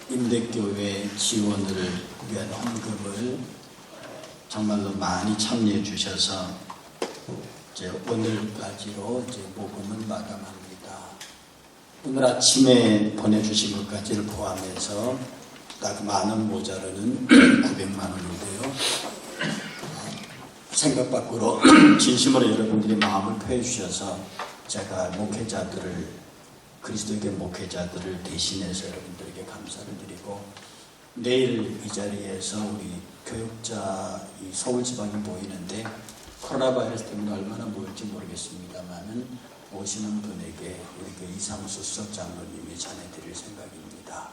임대교회 지원을 위한 헌금을 정말로 많이 참여해 주셔서 이제 오늘까지로 이제 모금을 마감합니다. 오늘 아침에 보내주신 것까지를 포함해서 딱 만원 모자라는 900만 원인데요. 생각 밖으로 진심으로 여러분들이 마음을 표해 주셔서 제가 그리스도의 목회자들을 대신해서 여러분들에게 감사를 드리고, 내일 이 자리에서 우리 교육자 서울지방에 모이는데 코로나 바이러스 때문에 얼마나 모일지 모르겠습니다만은 오시는 분에게 우리 이상수 수석 장로님이 전해드릴 생각입니다.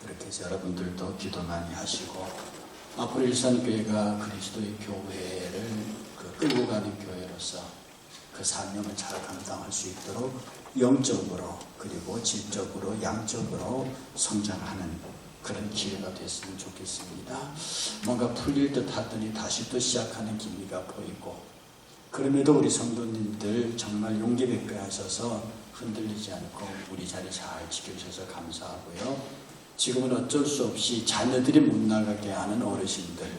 그렇게 해서 여러분들도 기도 많이 하시고, 앞으로 일산교회가 그리스도의 교회를 끌고 가는 교회로서 그 사명을 잘 감당할 수 있도록 영적으로 그리고 질적으로 양적으로 성장하는 그런 기회가 됐으면 좋겠습니다. 뭔가 풀릴 듯 하더니 다시 또 시작하는 기미가 보이고, 그럼에도 우리 성도님들 정말 용기 백배 하셔서 흔들리지 않고 우리 자리 잘 지켜주셔서 감사하고요. 지금은 어쩔 수 없이 자녀들이 못 나가게 하는 어르신들,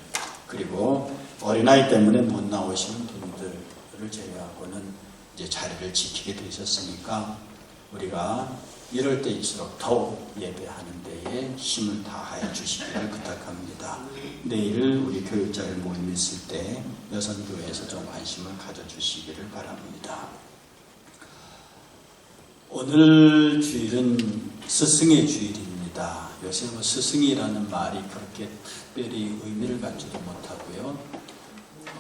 그리고 어린아이 때문에 못 나오시는 분들을 제외하고는 이제 자리를 지키게 되셨으니까 우리가 이럴 때일수록 더욱 예배하는 데에 힘을 다하여 주시기를 부탁합니다. 내일 우리 교육자들 모임 있을 때 여선교회에서 좀 관심을 가져주시기를 바랍니다. 오늘 주일은 스승의 주일입니다. 요새 스승이라는 말이 그렇게 특별히 의미를 갖지도 못하고요.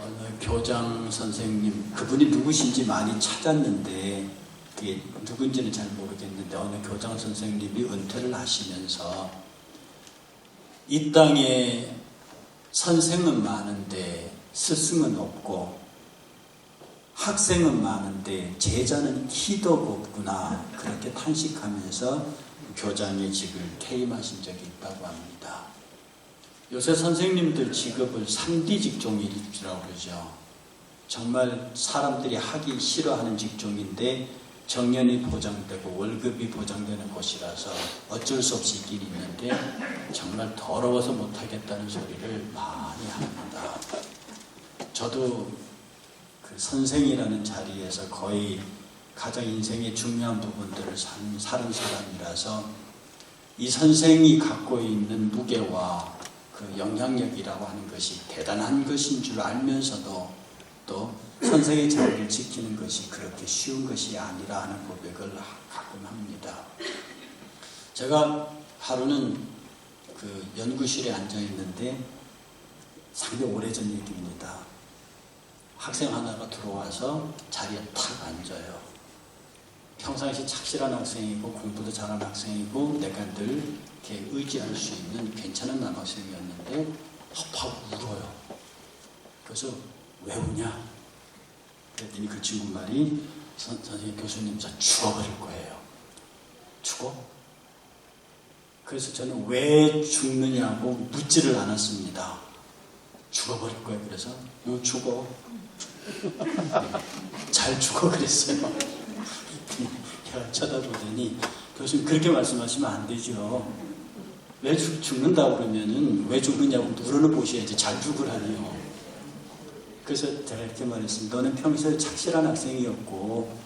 어느 교장 선생님, 그분이 누구신지 많이 찾았는데 그게 누군지는 잘 모르겠는데, 어느 교장 선생님이 은퇴를 하시면서 이 땅에 선생은 많은데 스승은 없고, 학생은 많은데 제자는 키도 없구나, 그렇게 탄식하면서 교장의 직을 퇴임하신 적이 있다고 합니다. 요새 선생님들 직업을 3D 직종이라고 그러죠. 정말 사람들이 하기 싫어하는 직종인데 정년이 보장되고 월급이 보장되는 곳이라서 어쩔 수 없이 있긴 있는데 정말 더러워서 못하겠다는 소리를 많이 합니다. 저도 그 선생이라는 자리에서 거의 가장 인생의 중요한 부분들을 사는 사람이라서 이 선생이 갖고 있는 무게와 그 영향력이라고 하는 것이 대단한 것인 줄 알면서도 또 선생의 자리를 지키는 것이 그렇게 쉬운 것이 아니라 하는 고백을 가끔 합니다. 제가 하루는 그 연구실에 앉아 있는데 상당히 오래전 얘기입니다. 학생 하나가 들어와서 자리에 탁 앉아요. 평상시 착실한 학생이고 공부도 잘하는 학생이고 내가 늘 이렇게 의지할 수 있는 괜찮은 남학생이었는데 팍팍 울어요. 그래서 왜 우냐? 그랬더니 그 친구 말이 선생님, 교수님, 저 죽어버릴 거예요. 죽어? 그래서 저는 왜 죽느냐고 묻지를 않았습니다. 죽어버릴 거예요. 그래서 죽어. 잘 죽어 그랬어요. 제가 쳐다보더니 교수님 그렇게 말씀하시면 안 되죠. 왜 죽는다고 그러면은 왜 죽느냐고 물어보셔야지 잘 죽으라니요. 그래서 제가 이렇게 말했습니다. 너는 평소에 착실한 학생이었고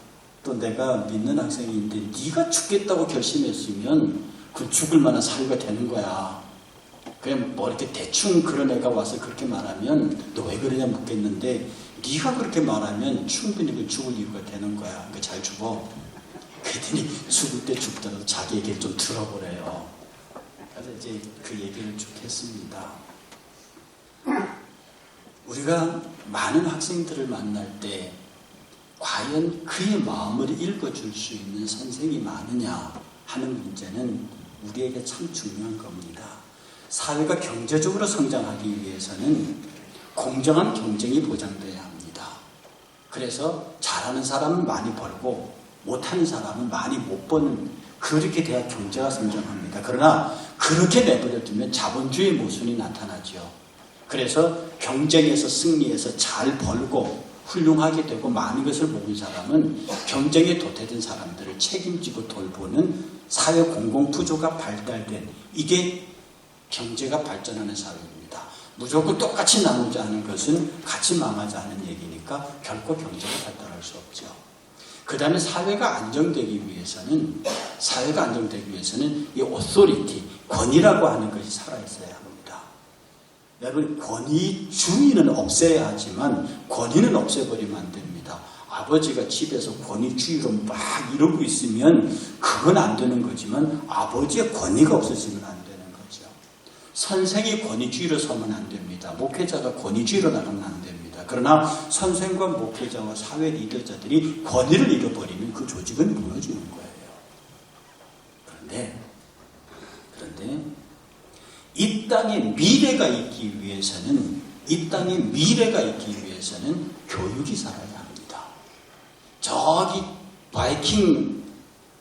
또 내가 믿는 학생인데 네가 죽겠다고 결심했으면 그 죽을 만한 사유가 되는 거야. 그냥 뭐 이렇게 대충 그런 애가 와서 그렇게 말하면 너 왜 그러냐 묻겠는데 네가 그렇게 말하면 충분히 그 죽을 이유가 되는 거야. 그러니까 잘 죽어. 그랬더니 죽을 때 죽더라도 자기 얘기를 좀 들어보래요. 그래서 이제 그 얘기를 쭉 했습니다. 우리가 많은 학생들을 만날 때 과연 그의 마음을 읽어줄 수 있는 선생이 많으냐 하는 문제는 우리에게 참 중요한 겁니다. 사회가 경제적으로 성장하기 위해서는 공정한 경쟁이 보장돼야 합니다. 그래서 잘하는 사람은 많이 벌고 못하는 사람은 많이 못 버는, 그렇게 돼야 경제가 성장합니다. 그러나 그렇게 내버려 두면 자본주의 모순이 나타나죠. 그래서 경쟁에서 승리해서 잘 벌고 훌륭하게 되고 많은 것을 모은 사람은 경쟁에 도태된 사람들을 책임지고 돌보는 사회 공공구조가 발달된, 이게 경제가 발전하는 사회입니다. 무조건 똑같이 나누지 않은 것은 같이 망하자 하는 얘기니까 결코 경제가 발달할 수 없죠. 그 다음에 사회가 안정되기 위해서는 이 오소리티, 권위라고 하는 것이 살아있어야 합니다. 여러분, 권위주의는 없애야 하지만 권위는 없애버리면 안 됩니다. 아버지가 집에서 권위주의로 막 이러고 있으면 그건 안 되는 거지만 아버지의 권위가 없어지면 안 되는 거죠. 선생이 권위주의로 서면 안 됩니다. 목회자가 권위주의로 나가면 안 됩니다. 그러나 선생과 목회자와 사회 리더자들이 권위를 잃어버리면 그 조직은 무너지는 거예요. 그런데 이 땅에 미래가 있기 위해서는 교육이 살아야 합니다. 저기 바이킹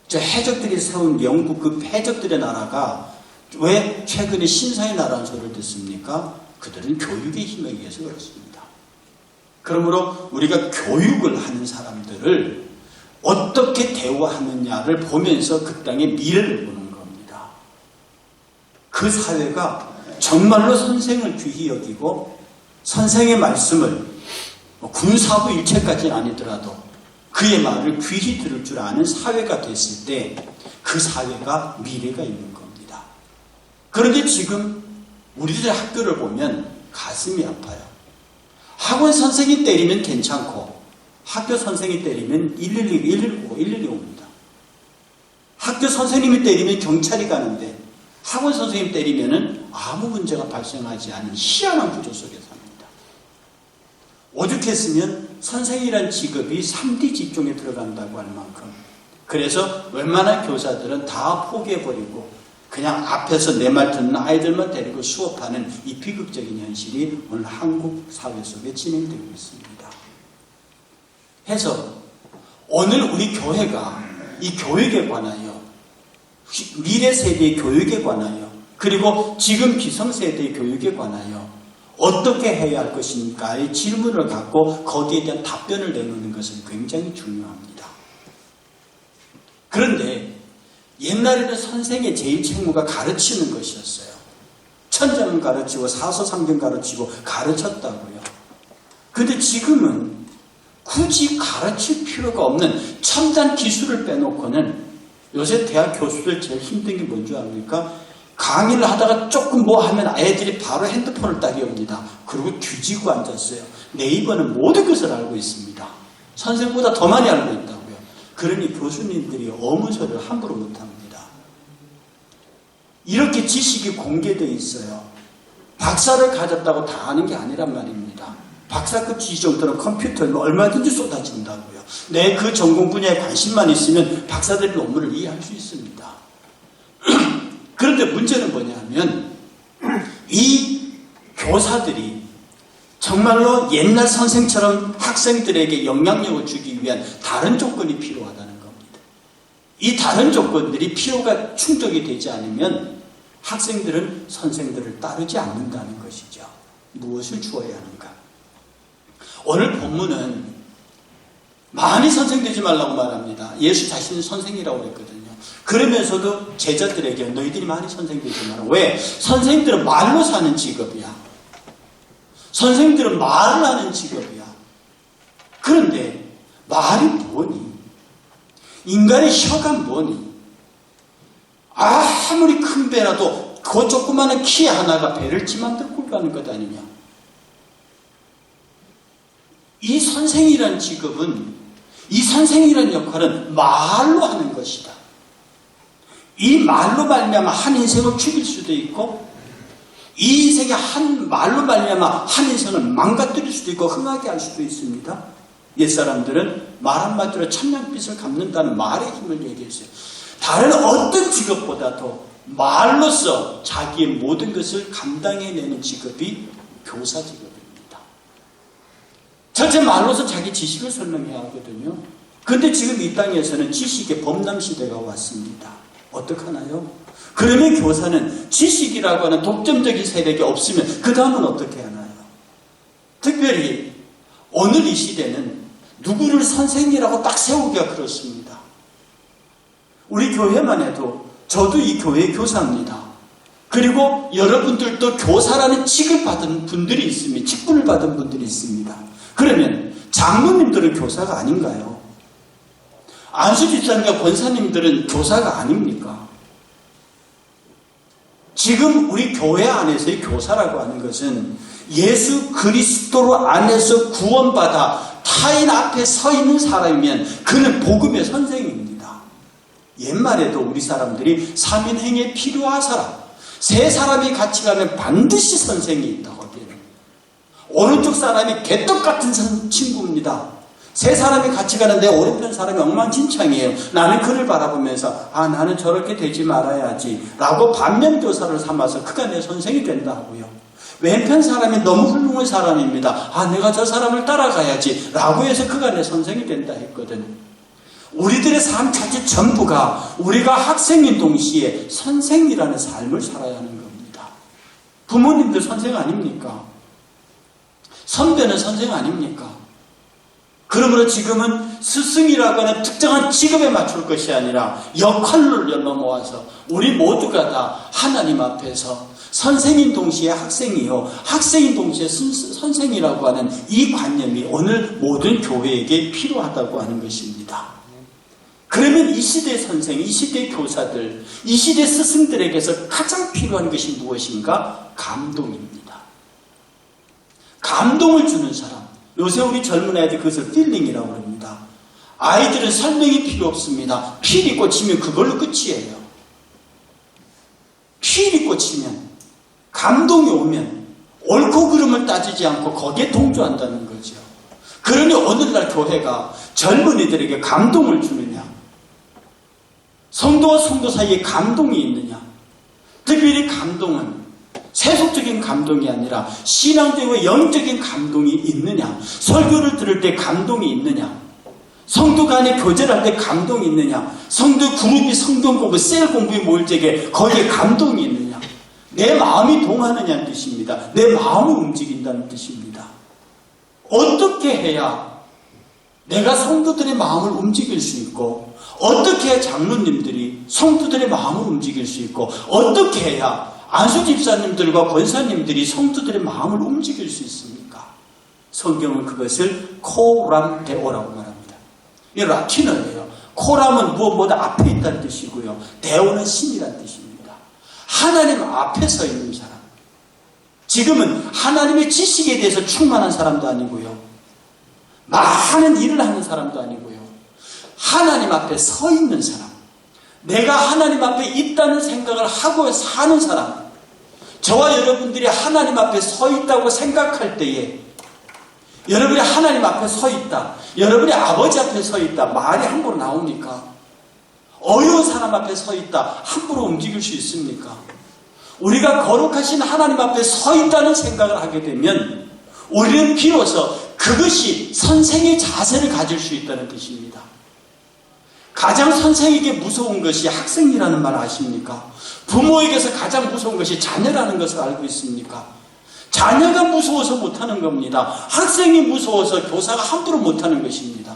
저 해적들이 세운 영국 그 해적들의 나라가 왜 최근에 신사의 나라는 소리를 듣습니까? 그들은 교육의 힘에 의해서 그렇습니다. 그러므로 우리가 교육을 하는 사람들을 어떻게 대우하느냐를 보면서 그 땅의 미래를 보는 겁니다. 그 사회가 정말로 선생을 귀히 여기고 선생의 말씀을 군사부 일체까지는 아니더라도 그의 말을 귀히 들을 줄 아는 사회가 됐을 때 그 사회가 미래가 있는 겁니다. 그런데 지금 우리들의 학교를 보면 가슴이 아파요. 학원 선생이 때리면 괜찮고 학교 선생이 때리면 119, 112 옵니다. 학교 선생님이 때리면 경찰이 가는데 학원 선생님 때리면 아무 문제가 발생하지 않는 희한한 구조 속에 삽니다. 오죽했으면 선생이란 직업이 3D 직종에 들어간다고 할 만큼, 그래서 웬만한 교사들은 다 포기해버리고 그냥 앞에서 내 말 듣는 아이들만 데리고 수업하는 이 비극적인 현실이 오늘 한국 사회 속에 진행되고 있습니다. 해서 오늘 우리 교회가 이 교육에 관하여, 미래 세대의 교육에 관하여, 그리고 지금 기성세대의 교육에 관하여 어떻게 해야 할 것인가의 질문을 갖고 거기에 대한 답변을 내놓는 것은 굉장히 중요합니다. 그런데 옛날에는 선생의 제일 책무가 가르치는 것이었어요. 천자문 가르치고 사서상경 가르치고 가르쳤다고요. 그런데 지금은 굳이 가르칠 필요가 없는 첨단 기술을 빼놓고는, 요새 대학 교수들 제일 힘든 게 뭔지 압니까? 강의를 하다가 조금 뭐 하면 애들이 바로 핸드폰을 따기옵니다. 그리고 뒤지고 앉았어요. 네이버는 모든 것을 알고 있습니다. 선생보다 더 많이 알고 있다고요. 그러니 교수님들이 어문서를 함부로 못합니다. 이렇게 지식이 공개되어 있어요. 박사를 가졌다고 다 아는 게 아니란 말입니다. 박사급 지식 정도는 컴퓨터에 얼마든지 쏟아진다고요. 내 그 전공 분야에 관심만 있으면 박사들의 논문을 이해할 수 있습니다. 그런데 문제는 뭐냐면 이 교사들이 정말로 옛날 선생처럼 학생들에게 영향력을 주기 위한 다른 조건이 필요하다는 겁니다. 이 다른 조건들이 필요가 충족이 되지 않으면 학생들은 선생들을 따르지 않는다는 것이죠. 무엇을 주어야 하는가? 오늘 본문은 많이 선생되지 말라고 말합니다. 예수 자신은 선생이라고 했거든요. 그러면서도 제자들에게 너희들이 많이 선생되지 마라. 왜? 선생들은 말로 사는 직업이야. 선생들은 말을 하는 직업이야. 그런데 말이 뭐니? 인간의 혀가 뭐니? 아무리 큰 배라도 그 조그마한 키 하나가 배를 치만들 끌고 가는 것 아니냐? 이 선생이란 직업은, 이 선생이란 역할은 말로 하는 것이다. 이 말로 말미암아 한 인생을 죽일 수도 있고, 이 인생의 한 말로 말미암아 한 인생을 망가뜨릴 수도 있고 흥하게 할 수도 있습니다. 옛사람들은 말 한마디로 천냥빚을 갚는다는 말의 힘을 얘기했어요. 다른 어떤 직업보다도 말로써 자기의 모든 것을 감당해내는 직업이 교사 직업입니다. 전체 말로서 자기 지식을 설명해야 하거든요. 그런데 지금 이 땅에서는 지식의 범람 시대가 왔습니다. 어떡하나요? 그러면 교사는 지식이라고 하는 독점적인 세력이 없으면 그 다음은 어떻게 하나요? 특별히 오늘 이 시대는 누구를 선생이라고 딱 세우기가 그렇습니다. 우리 교회만 해도 저도 이 교회 교사입니다. 그리고 여러분들도 교사라는 직을 받은 분들이 있습니다. 직분을 받은 분들이 있습니다. 그러면 장로님들은 교사가 아닌가요? 안수 집사님과 권사님들은 교사가 아닙니까? 지금 우리 교회 안에서의 교사라고 하는 것은 예수 그리스도로 안에서 구원받아 타인 앞에 서 있는 사람이면 그는 복음의 선생입니다. 옛말에도 우리 사람들이 삼인행에 필요한 사람, 세 사람이 같이 가면 반드시 선생이 있다고 하거든요. 오른쪽 사람이 개떡같은 친구입니다. 세 사람이 같이 가는데 오른편 사람이 엉망진창이에요. 나는 그를 바라보면서 나는 저렇게 되지 말아야지 라고 반면교사를 삼아서 그가 내 선생이 된다 하고요. 왼편 사람이 너무 훌륭한 사람입니다. 내가 저 사람을 따라가야지 라고 해서 그가 내 선생이 된다 했거든요. 우리들의 삶 자체 전부가 우리가 학생인 동시에 선생이라는 삶을 살아야 하는 겁니다. 부모님들 선생 아닙니까? 선배는 선생 아닙니까? 그러므로 지금은 스승이라고 하는 특정한 직업에 맞출 것이 아니라 역할을 넘어와서 우리 모두가 다 하나님 앞에서 선생인 동시에 학생이요, 학생인 동시에 선생이라고 하는 이 관념이 오늘 모든 교회에게 필요하다고 하는 것입니다. 그러면 이 시대 선생, 이 시대 교사들, 이 시대 스승들에게서 가장 필요한 것이 무엇인가? 감동입니다. 감동을 주는 사람. 요새 우리 젊은 아이들 그것을 필링이라고 합니다. 아이들은 설명이 필요 없습니다. 필이 꽂히면 그걸로 끝이에요. 필이 꽂히면, 감동이 오면 옳고 그름을 따지지 않고 거기에 동조한다는 거죠. 그러니 오늘날 교회가 젊은이들에게 감동을 주느냐, 성도와 성도 사이에 감동이 있느냐, 특별히 감동은 세속적인 감동이 아니라 신앙적이고 영적인 감동이 있느냐, 설교를 들을 때 감동이 있느냐, 성도 간에 교제를 할 때 감동이 있느냐, 성도 그룹이 성경 공부, 셀 공부에 모일 적에 거기에 감동이 있느냐, 내 마음이 동하느냐는 뜻입니다. 내 마음을 움직인다는 뜻입니다. 어떻게 해야 내가 성도들의 마음을 움직일 수 있고, 어떻게 해야 장로님들이 성도들의 마음을 움직일 수 있고, 어떻게 해야 안수 집사님들과 권사님들이 성도들의 마음을 움직일 수 있습니까? 성경은 그것을 코람데오라고 말합니다. 이 라틴어예요. 코람은 무엇보다 앞에 있다는 뜻이고요. 데오는 신이라는 뜻입니다. 하나님 앞에 서 있는 사람. 지금은 하나님의 지식에 대해서 충만한 사람도 아니고요. 많은 일을 하는 사람도 아니고요. 하나님 앞에 서 있는 사람. 내가 하나님 앞에 있다는 생각을 하고 사는 사람. 저와 여러분들이 하나님 앞에 서 있다고 생각할 때에 여러분이 하나님 앞에 서 있다, 여러분이 아버지 앞에 서 있다, 말이 함부로 나옵니까? 어려운 사람 앞에 서 있다, 함부로 움직일 수 있습니까? 우리가 거룩하신 하나님 앞에 서 있다는 생각을 하게 되면 우리는 비로소 그것이 선생의 자세를 가질 수 있다는 뜻입니다. 가장 선생에게 무서운 것이 학생이라는 말 아십니까? 부모에게서 가장 무서운 것이 자녀라는 것을 알고 있습니까? 자녀가 무서워서 못하는 겁니다. 학생이 무서워서 교사가 함부로 못하는 것입니다.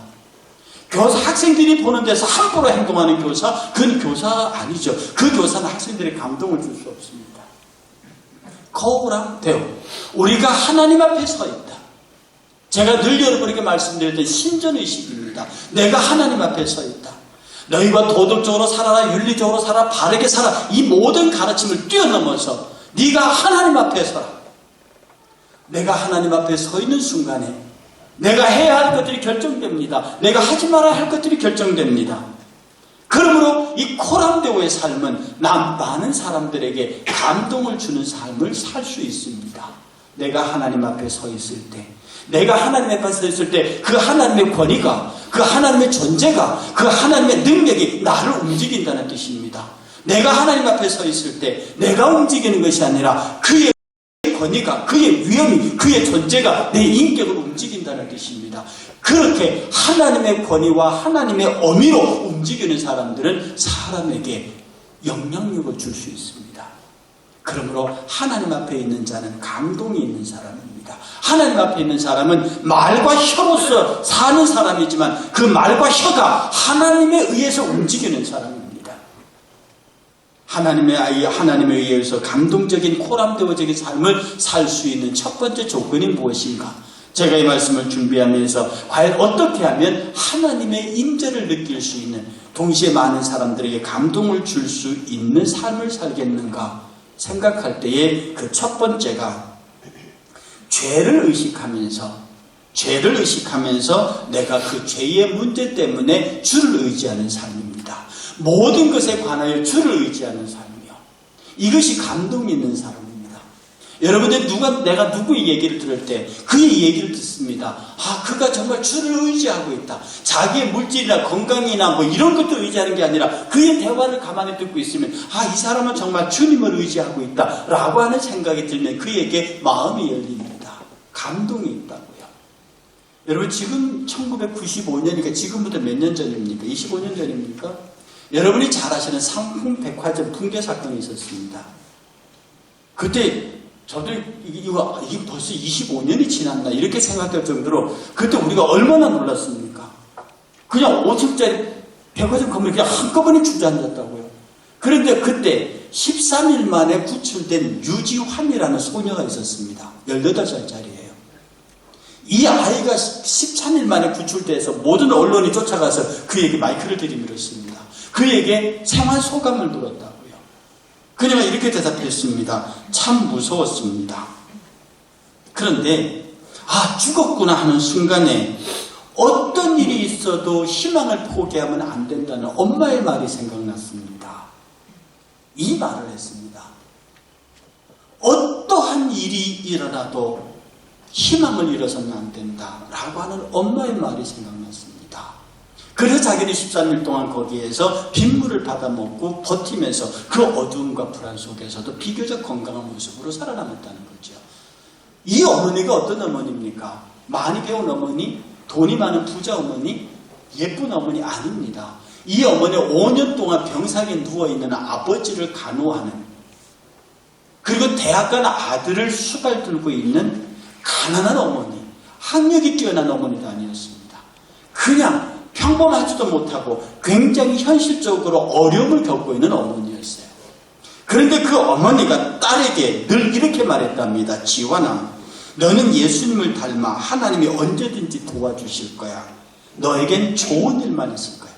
학생들이 보는 데서 함부로 행동하는 교사, 그건 교사가 아니죠. 그 교사는 학생들의 감동을 줄 수 없습니다. 거울랑 대우. 우리가 하나님 앞에 서 있다. 제가 늘 여러분에게 말씀드렸던 신전의식입니다. 내가 하나님 앞에 서 있다. 너희가 도덕적으로 살아라, 윤리적으로 살아라, 바르게 살아, 이 모든 가르침을 뛰어넘어서 네가 하나님 앞에 서라. 내가 하나님 앞에 서 있는 순간에 내가 해야 할 것들이 결정됩니다. 내가 하지 말아야 할 것들이 결정됩니다. 그러므로 이 코람데오의 삶은 많은 사람들에게 감동을 주는 삶을 살 수 있습니다. 내가 하나님 앞에 서 있을 때, 내가 하나님 앞에 서 있을 때 그 하나님의 권위가, 그 하나님의 존재가, 그 하나님의 능력이 나를 움직인다는 뜻입니다. 내가 하나님 앞에 서 있을 때 내가 움직이는 것이 아니라 그의 권위가, 그의 위엄이, 그의 존재가 내 인격을 움직인다는 뜻입니다. 그렇게 하나님의 권위와 하나님의 어미로 움직이는 사람들은 사람에게 영향력을 줄 수 있습니다. 그러므로 하나님 앞에 있는 자는 감동이 있는 사람입니다. 하나님 앞에 있는 사람은 말과 혀로서 사는 사람이지만 그 말과 혀가 하나님에 의해서 움직이는 사람입니다. 하나님에 의해서 감동적인 코람데오적인 삶을 살 수 있는 첫 번째 조건이 무엇인가? 제가 이 말씀을 준비하면서 과연 어떻게 하면 하나님의 임재를 느낄 수 있는, 동시에 많은 사람들에게 감동을 줄 수 있는 삶을 살겠는가 생각할 때에 그 첫 번째가 죄를 의식하면서 내가 그 죄의 문제 때문에 주를 의지하는 삶입니다. 모든 것에 관하여 주를 의지하는 삶이요. 이것이 감동이 있는 사람입니다. 여러분들 내가 누구의 얘기를 들을 때 그의 얘기를 듣습니다. 그가 정말 주를 의지하고 있다. 자기의 물질이나 건강이나 뭐 이런 것도 의지하는 게 아니라 그의 대화를 가만히 듣고 있으면 이 사람은 정말 주님을 의지하고 있다 라고 하는 생각이 들면 그에게 마음이 열립니다. 감동이 있다고요. 여러분 지금 1995년이니까 지금부터 몇 년 전입니까? 25년 전입니까? 여러분이 잘 아시는 상풍백화점 붕괴 사건이 있었습니다. 그때 저도 이게 벌써 25년이 지났나 이렇게 생각할 정도로 그때 우리가 얼마나 놀랐습니까? 그냥 5층짜리 백화점 건물이 그냥 한꺼번에 주저앉았다고요. 그런데 그때 13일 만에 구출된 유지환이라는 소녀가 있었습니다. 18살짜리예요. 이 아이가 13일 만에 구출돼서 모든 언론이 쫓아가서 그에게 마이크를 들이밀었습니다. 그에게 생활 소감을 물었다고요. 그녀가 이렇게 대답했습니다. 참 무서웠습니다. 그런데 죽었구나 하는 순간에 어떤 일이 있어도 희망을 포기하면 안 된다는 엄마의 말이 생각났습니다. 이 말을 했습니다. 어떠한 일이 일어나도 희망을 잃어서는 안 된다라고 하는 엄마의 말이 생각났습니다. 그래서 자기는 13일 동안 거기에서 빗물을 받아먹고 버티면서 그 어두움과 불안 속에서도 비교적 건강한 모습으로 살아남았다는 거죠. 이 어머니가 어떤 어머니입니까? 많이 배운 어머니, 돈이 많은 부자 어머니, 예쁜 어머니 아닙니다. 이 어머니 5년 동안 병상에 누워있는 아버지를 간호하는, 그리고 대학 간 아들을 수발 들고 있는 가난한 어머니, 학력이 뛰어난 어머니도 아니었습니다. 그냥 평범하지도 못하고 굉장히 현실적으로 어려움을 겪고 있는 어머니였어요. 그런데 그 어머니가 딸에게 늘 이렇게 말했답니다. 지환아, 너는 예수님을 닮아 하나님이 언제든지 도와주실 거야. 너에겐 좋은 일만 있을 거야.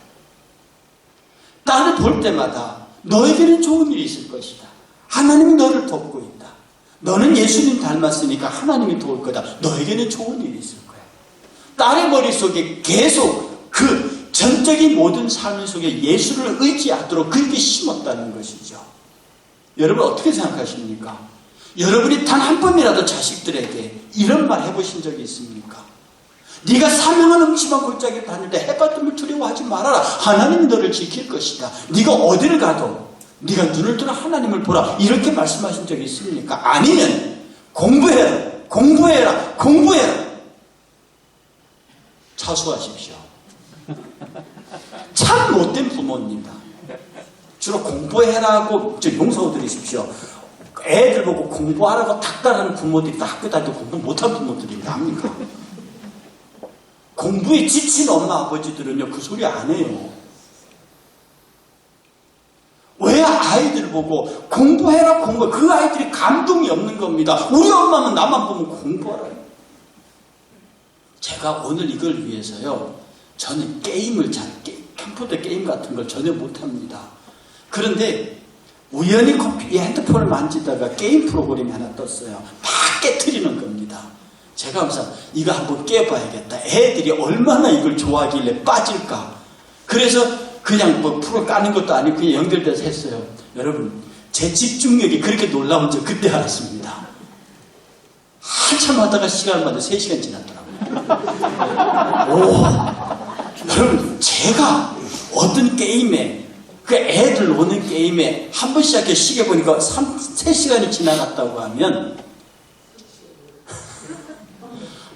딸을 볼 때마다 너에게는 좋은 일이 있을 것이다. 하나님이 너를 돕고 있다. 너는 예수님 닮았으니까 하나님이 도울 거다. 너에게는 좋은 일이 있을 거야. 딸의 머릿속에 계속 그 전적인 모든 삶 속에 예수를 의지하도록 그렇게 심었다는 것이죠. 여러분 어떻게 생각하십니까? 여러분이 단 한 번이라도 자식들에게 이런 말 해보신 적이 있습니까? 네가 사명한 음침한 골짜기를 다닐 때 해바람을 두려워하지 말아라. 하나님이 너를 지킬 것이다. 네가 어디를 가도 네가 눈을 들어 하나님을 보라. 이렇게 말씀하신 적이 있습니까? 아니면 공부해라. 차수하십시오. 참 못된 부모입니다. 주로 공부해라고 용서 드리십시오. 애들 보고 공부하라고 닥달하는 부모들이 다 학교 다닐 때 공부 못한 부모들입니다. 압니까? 공부에 지친 엄마 아버지들은요 그 소리 안 해요. 왜 아이들 보고 공부해라 그 아이들이 감동이 없는 겁니다. 우리 엄마는 나만 보면 공부하라. 제가 오늘 이걸 위해서요 저는 컴퓨터 게임 같은 걸 전혀 못합니다. 그런데 우연히 핸드폰을 만지다가 게임 프로그램이 하나 떴어요. 막 깨트리는 겁니다. 제가 항상 이거 한번 깨봐야겠다. 애들이 얼마나 이걸 좋아하길래 빠질까. 그래서 그냥 프로 까는 것도 아니고 그냥 연결돼서 했어요. 여러분 제 집중력이 그렇게 놀라운 줄 그때 알았습니다. 한참 하다가 시간을 봤는데 3시간 지났더라고요. 여러분 제가 어떤 게임에 그 애들 노는 게임에 한 번 시작해 시계 보니까 3시간이 지나갔다고 하면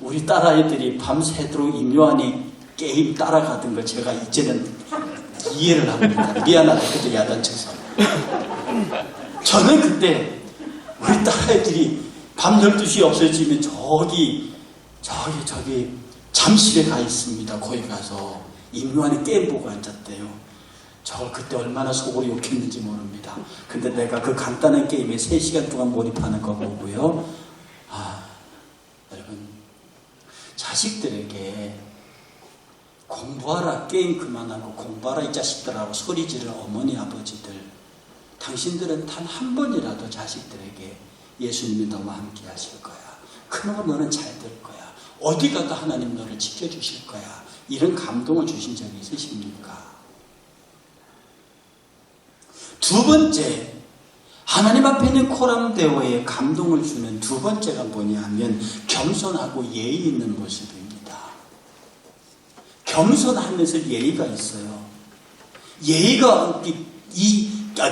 우리 딸아이들이 밤새도록 임요한이 게임 따라가던 걸 제가 이제는 이해를 합니다. 미안하다. 그때 야단쳐서. 저는 그때 우리 딸아이들이 밤 12시 없어지면 저기 잠실에 가 있습니다. 거기 가서 임요한이 게임 보고 앉았대요. 저 그때 얼마나 속으로 욕했는지 모릅니다. 근데 내가 그 간단한 게임에 3시간 동안 몰입하는 거 보고요. 여러분, 자식들에게 공부하라, 게임 그만하고 공부하라 이 자식들하고 소리 지르는 어머니 아버지들, 당신들은 단 한 번이라도 자식들에게 예수님이 너와 함께 하실 거야, 큰엄마 너는 잘 될 거야, 어디 가도 하나님 너를 지켜주실 거야, 이런 감동을 주신 적이 있으십니까? 두 번째, 하나님 앞에 있는 코람데오에 감동을 주는 두 번째가 뭐냐 하면 겸손하고 예의 있는 모습입니다. 겸손하면서 예의가 있어요. 예의가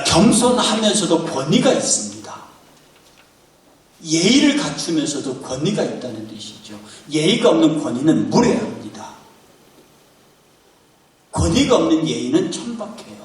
겸손하면서도 권위가 있습니다. 예의를 갖추면서도 권위가 있다는 뜻이죠. 예의가 없는 권위는 무례합니다. 권위가 없는 예의는 천박해요.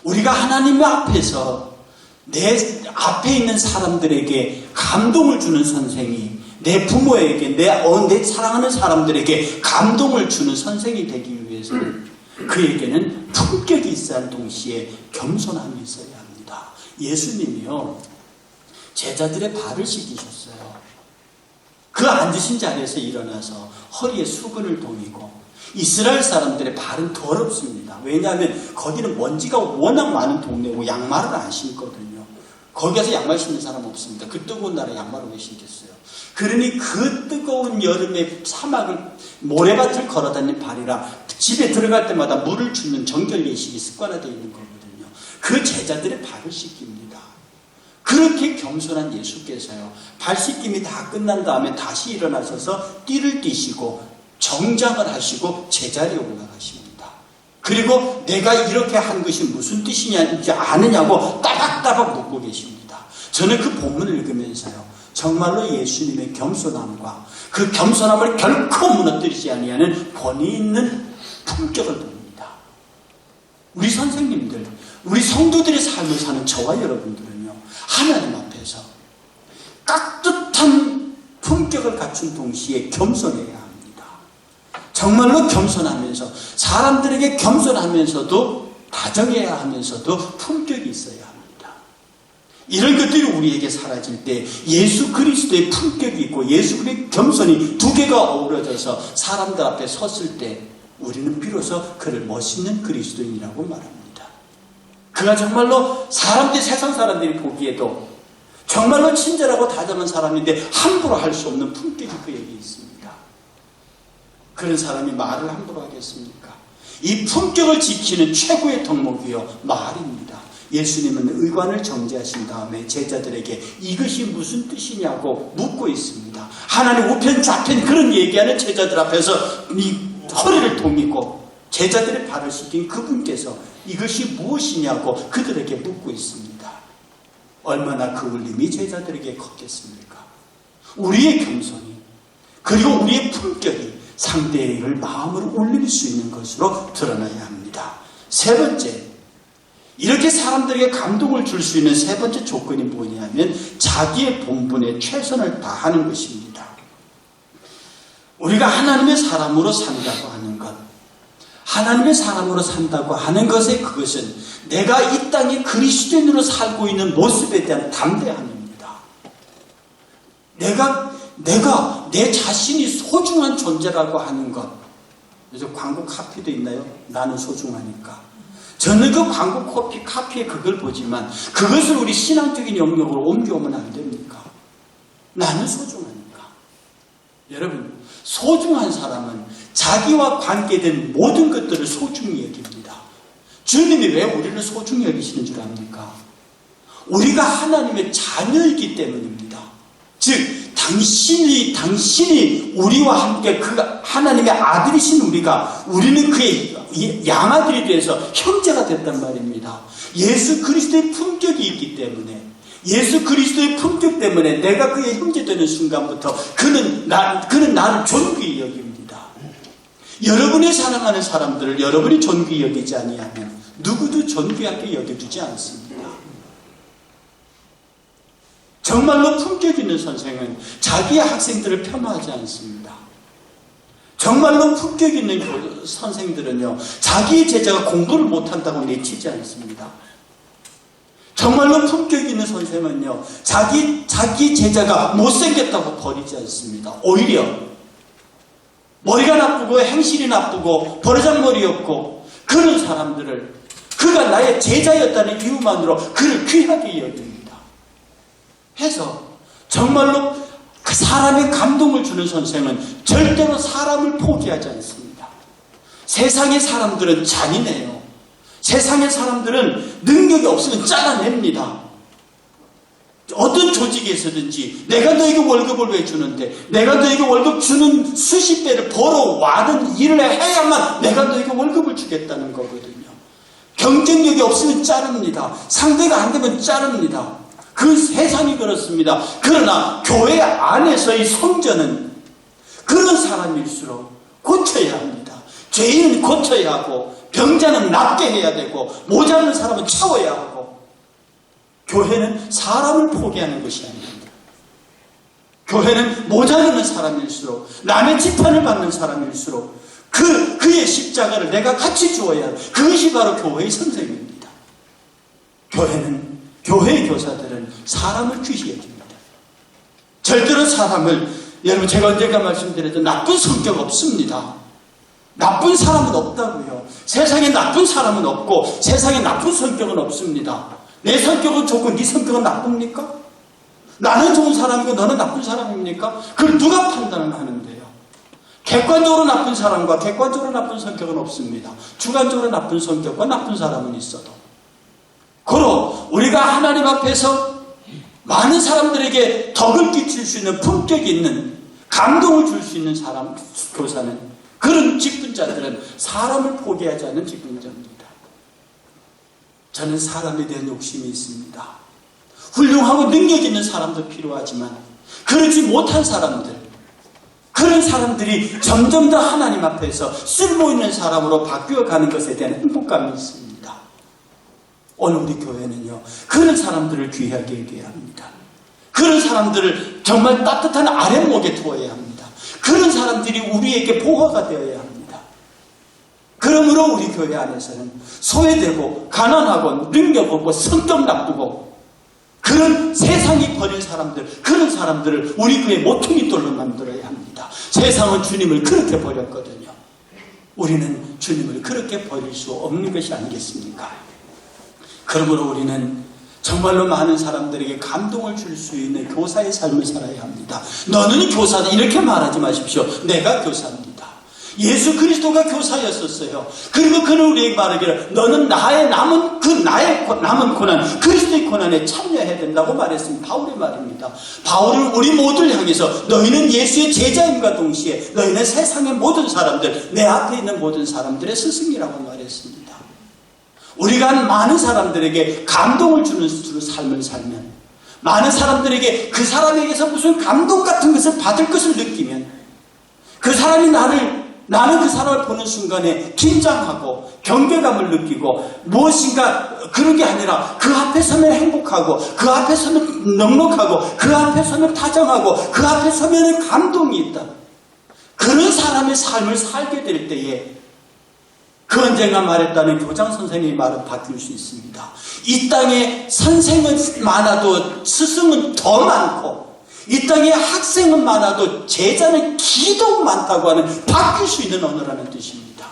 우리가 하나님 앞에서 내 앞에 있는 사람들에게 감동을 주는 선생이, 내 부모에게, 내 사랑하는 사람들에게 감동을 주는 선생이 되기 위해서는 그에게는 품격이 있어야 할 동시에 겸손함이 있어야 합니다. 예수님이요, 제자들의 발을 씻기셨어요. 그 앉으신 자리에서 일어나서 허리에 수건을 동이고, 이스라엘 사람들의 발은 더럽습니다. 왜냐하면 거기는 먼지가 워낙 많은 동네고 양말을 안 신거든요. 거기 가서 양말 신는 사람 없습니다. 그 뜨거운 날에 양말을 왜 신겠어요? 그러니 그 뜨거운 여름에 사막을, 모래밭을 걸어다니는 발이라 집에 들어갈 때마다 물을 주는 정결 예식이 습관화되어 있는 거거든요. 그 제자들의 발을 씻깁니다. 그렇게 겸손한 예수께서요, 발 씻김이 다 끝난 다음에 다시 일어나셔서 띠를 띠시고 정장을 하시고 제자리에 올라가십니다. 그리고 내가 이렇게 한 것이 무슨 뜻이냐는지 아느냐고 따박따박 묻고 계십니다. 저는 그 본문을 읽으면서요, 정말로 예수님의 겸손함과 그 겸손함을 결코 무너뜨리지 아니하는 권위 있는 품격을 봅니다. 우리 선생님들, 우리 성도들의 삶을 사는 저와 여러분들은요, 하나님 앞에서 깍듯한 품격을 갖춘 동시에 겸손해야 합니다. 정말로 겸손하면서, 사람들에게 겸손하면서도 다정해야 하면서도 품격이 있어야 합니다. 이런 것들이 우리에게 사라질 때 예수 그리스도의 품격이 있고 예수 그리스도의 겸손이 두 개가 어우러져서 사람들 앞에 섰을 때 우리는 비로소 그를 멋있는 그리스도인이라고 말합니다. 그가 정말로 세상 사람들이 보기에도 정말로 친절하고 다정한 사람인데 함부로 할 수 없는 품격이 그에게 있습니다. 그런 사람이 말을 함부로 하겠습니까? 이 품격을 지키는 최고의 덕목이요, 말입니다. 예수님은 의관을 정지하신 다음에 제자들에게 이것이 무슨 뜻이냐고 묻고 있습니다. 하나님 우편 좌편 그런 얘기하는 제자들 앞에서 이 허리를 동이고 제자들의 발을 씻긴 그분께서 이것이 무엇이냐고 그들에게 묻고 있습니다. 얼마나 그 울림이 제자들에게 컸겠습니까? 우리의 겸손이, 그리고 우리의 품격이 상대를 마음으로 울릴 수 있는 것으로 드러나야 합니다. 세 번째, 이렇게 사람들에게 감동을 줄 수 있는 세 번째 조건이 뭐냐면 자기의 본분에 최선을 다하는 것입니다. 우리가 하나님의 사람으로 산다고 하는 것, 하나님의 사람으로 산다고 하는 것에 그것은 내가 이 땅에 그리스도인으로 살고 있는 모습에 대한 담대함입니다. 내가 내 자신이 소중한 존재라고 하는 것. 그래서 광고 카피도 있나요? 나는 소중하니까. 저는 그 광고 카피에 그걸 보지만 그것을 우리 신앙적인 영역으로 옮겨오면 안 됩니까? 나는 소중하니까. 여러분, 소중한 사람은 자기와 관계된 모든 것들을 소중히 여깁니다. 주님이 왜 우리를 소중히 여기시는 줄 압니까? 우리가 하나님의 자녀이기 때문입니다. 즉 당신이 우리와 함께 그 하나님의 아들이신 우리는 그의 양아들이 돼서 형제가 됐단 말입니다. 예수 그리스도의 품격이 있기 때문에, 예수 그리스도의 품격 때문에 내가 그의 형제 되는 순간부터 그는 나를 존귀히 여깁니다. 여러분의 사랑하는 사람들을 여러분이 존귀히 여기지 아니하면 누구도 존귀하게 여겨주지 않습니다. 정말로 품격 있는 선생은 자기의 학생들을 폄하하지 않습니다. 정말로 품격 있는 선생들은요, 자기의 제자가 공부를 못한다고 내치지 않습니다. 정말로 품격 있는 선생은요, 자기 제자가 못생겼다고 버리지 않습니다. 오히려 머리가 나쁘고 행실이 나쁘고 버르장머리였고 그런 사람들을 그가 나의 제자였다는 이유만으로 그를 귀하게 여깁니다. 해서 정말로 그 사람의 감동을 주는 선생은 절대로 사람을 포기하지 않습니다. 세상의 사람들은 잔인해요. 세상의 사람들은 능력이 없으면 잘라냅니다. 어떤 조직에서든지 내가 너에게 월급을 왜 주는데, 내가 너에게 월급 주는 수십 배를 벌어와는 일을 해야만 내가 너에게 월급을 주겠다는 거거든요. 경쟁력이 없으면 자릅니다. 상대가 안 되면 자릅니다. 그 세상이 그렇습니다. 그러나 교회 안에서의 성전은 그런 사람일수록 고쳐야 합니다. 죄인은 고쳐야 하고 병자는 낫게 해야 되고 모자란 사람은 채워야 하고, 교회는 사람을 포기하는 것이 아닙니다. 교회는 모자라는 사람일수록, 남의 지탄을 받는 사람일수록 그의 십자가를 내가 같이 주어야 하는, 그것이 바로 교회의 선생입니다. 교회의 교사들은 사람을 귀히 여깁니다. 절대로 사람을, 여러분 제가 언젠가 말씀드렸죠. 나쁜 성격 없습니다. 나쁜 사람은 없다고요. 세상에 나쁜 사람은 없고 세상에 나쁜 성격은 없습니다. 내 성격은 좋고 네 성격은 나쁩니까? 나는 좋은 사람이고 너는 나쁜 사람입니까? 그걸 누가 판단을 하는데요? 객관적으로 나쁜 사람과 객관적으로 나쁜 성격은 없습니다. 주관적으로 나쁜 성격과 나쁜 사람은 있어도, 그로 우리가 하나님 앞에서 많은 사람들에게 덕을 끼칠 수 있는 품격 있는 감동을 줄 수 있는 사람, 교사는, 그런 직분자들은 사람을 포기하지 않는 직분자입니다. 저는 사람에 대한 욕심이 있습니다. 훌륭하고 능력 있는 사람도 필요하지만 그러지 못한 사람들, 그런 사람들이 점점 더 하나님 앞에서 쓸모있는 사람으로 바뀌어가는 것에 대한 행복감이 있습니다. 오늘 우리 교회는요, 그런 사람들을 귀하게 여겨야 합니다. 그런 사람들을 정말 따뜻한 아랫목에 두어야 합니다. 그런 사람들이 우리에게 보호가 되어야 합니다. 그러므로 우리 교회 안에서는 소외되고 가난하고 능력 없고 성격 나쁘고 그런 세상이 버린 사람들, 그런 사람들을 우리 교회 모퉁이돌로 만들어야 합니다. 세상은 주님을 그렇게 버렸거든요. 우리는 주님을 그렇게 버릴 수 없는 것이 아니겠습니까? 그러므로 우리는 정말로 많은 사람들에게 감동을 줄 수 있는 교사의 삶을 살아야 합니다. 너는 교사다 이렇게 말하지 마십시오. 내가 교사입니다. 예수 그리스도가 교사였었어요. 그리고 그는 우리에게 말하기를 너는 나의 남은 고난, 그리스도의 고난에 참여해야 된다고 말했습니다. 바울의 말입니다. 바울은 우리 모두를 향해서 너희는 예수의 제자임과 동시에 너희는 세상의 모든 사람들, 내 앞에 있는 모든 사람들의 스승이라고 말했습니다. 우리가 많은 사람들에게 감동을 주는 삶을 살면, 많은 사람들에게 그 사람에게서 무슨 감동 같은 것을 받을 것을 느끼면, 그 사람이 나는 그 사람을 보는 순간에 긴장하고 경계감을 느끼고 무엇인가 그런 게 아니라 그 앞에 서면 행복하고, 그 앞에 서면 넉넉하고, 그 앞에 서면 다정하고, 그 앞에 서면 감동이 있다. 그런 사람의 삶을 살게 될 때에 그 언젠가 말했다는 교장 선생님의 말은 바뀔 수 있습니다. 이 땅에 선생은 많아도 스승은 더 많고, 이 땅에 학생은 많아도 제자는 기도 많다고 하는 바뀔 수 있는 언어라는 뜻입니다.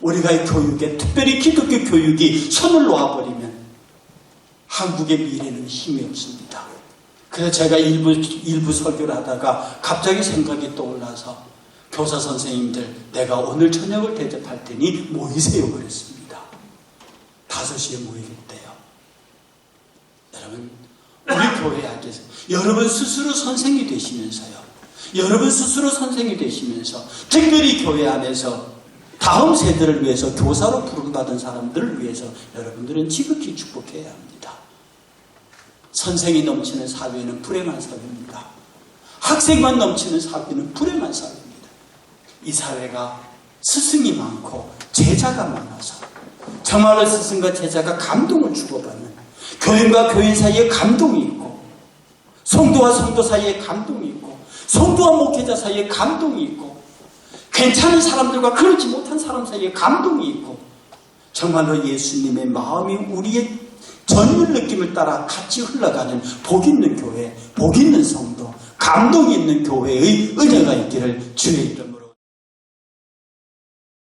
우리가 이 교육에, 특별히 기독교 교육이 손을 놓아버리면 한국의 미래는 힘이 없습니다. 그래서 제가 일부 설교를 하다가 갑자기 생각이 떠올라서 교사 선생님들, 내가 오늘 저녁을 대접할 테니 모이세요 그랬습니다. 5시에 모이겠대요. 여러분, 우리 교회 안에서 여러분 스스로 선생이 되시면서요, 여러분 스스로 선생이 되시면서 특별히 교회 안에서 다음 세대를 위해서 교사로 부름받은 사람들을 위해서 여러분들은 지극히 축복해야 합니다. 선생이 넘치는 사회는 불행한 사회입니다. 학생만 넘치는 사회는 불행한 사회입니다. 이 사회가 스승이 많고 제자가 많아서 정말로 스승과 제자가 감동을 주고받는, 교인과 교인 사이에 감동이 있고 성도와 성도 사이에 감동이 있고 성도와 목회자 사이에 감동이 있고 괜찮은 사람들과 그렇지 못한 사람 사이에 감동이 있고 정말로 예수님의 마음이 우리의 전율 느낌을 따라 같이 흘러가는 복 있는 교회, 복 있는 성도, 감동이 있는 교회의 은혜가 있기를